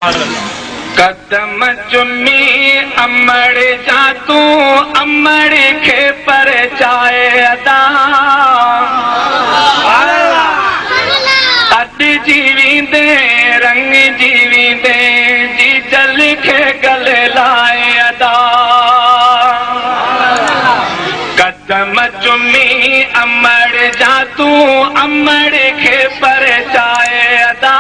कदम चुमी अमड़ जा तू अमड़ खे परचाए अदा अद जीवींदे रंग जीवींदे जी जल खे गले लाए अदा कदम चुमी अमड़ जा तू अमड़ खे परचाए अदा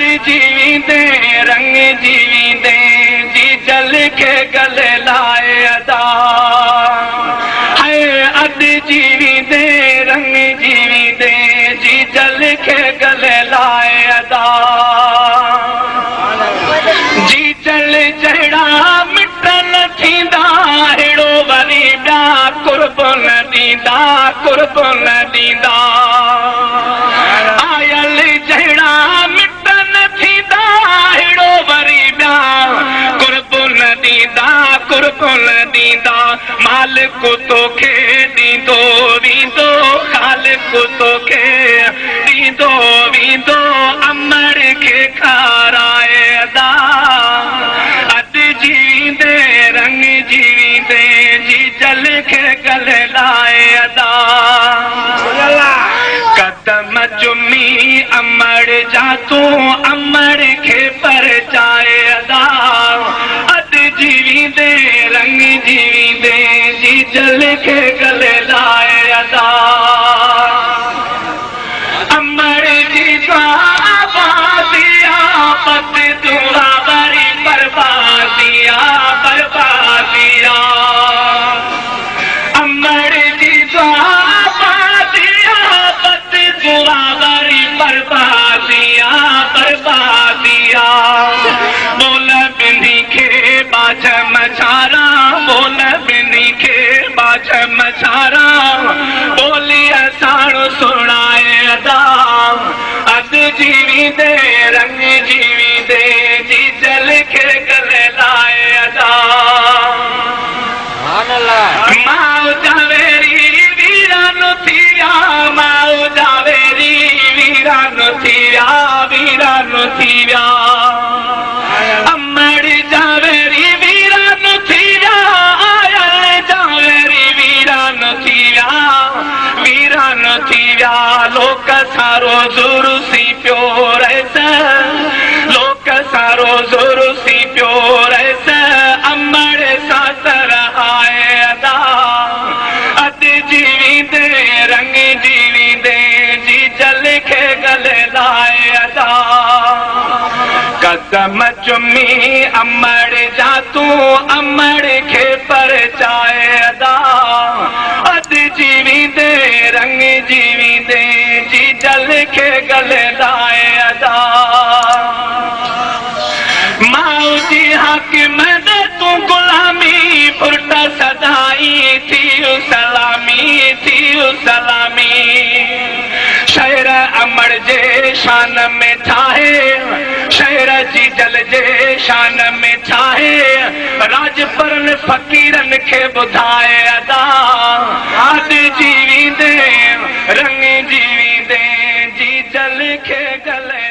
जीवींदे रंग जीवींदे जी जल खे गले लाए अदा है अद जीवींदे रंग जीवींदे जी जल खे गले लाए अदा जी जल जड़ा मिट न थींदा हेड़ो वरी ॿिया कुर्ब न ॾींदा कुर्ब न ॾींदा आयल जड़ा मालिक तोखे ॾींदो वेंदो ख़ालिक तोखे ॾींदो वेंदो अमड़ खे खाराए अदा अद जीवींदे रंग जीवींदे जी जल खे गले लाए अदा कदम चुमी अमड़ जा तू अमड़ खे परचाए अदा जीवींदे रंग जीवींदे जी जल खे गले लाए अदा अमड़ जी बाबादिया पत दुआ बरी बर्बादिया बर्बादिया अमड़ जी बाबादिया पत दुआ बरी बर्बादिया बर्बादिया बोल बिंदी खे बाज मछारा बोल बिनी खे बाज मछारा बोली असाण सुनाए अदा अद जीवींदे रंग जीवींदे जी जल खे गले लाए अदा माउ जावेरी वीरान थिया माउ जावेरी वीरान थिया वीरान थिया लोक सारो ज़ुरु सी पियो रहिस लोक सारो ज़ुरु सी पियो रहिस अमड़ सां तरहाए अदा अद जीवींदे रंग जीवींदे जी जल खे गले लाए अदा कदम चुमी अमड़ जा तू अमड़ खे परचाए अदा अद जीवींदे रंग जीवींदे जी जल खे गले लाए अदा माउ जी हाकिम दे तू गुलामी फुर्त सदाई थी सलामी शहर अमड़ जे शान में ठाहे शहर जी जल जे शान में ठाहे राजपरन फ़कीरन खे ॿुधाए अदा अद जीवींदे रंग जीवींदे जी जल खे गले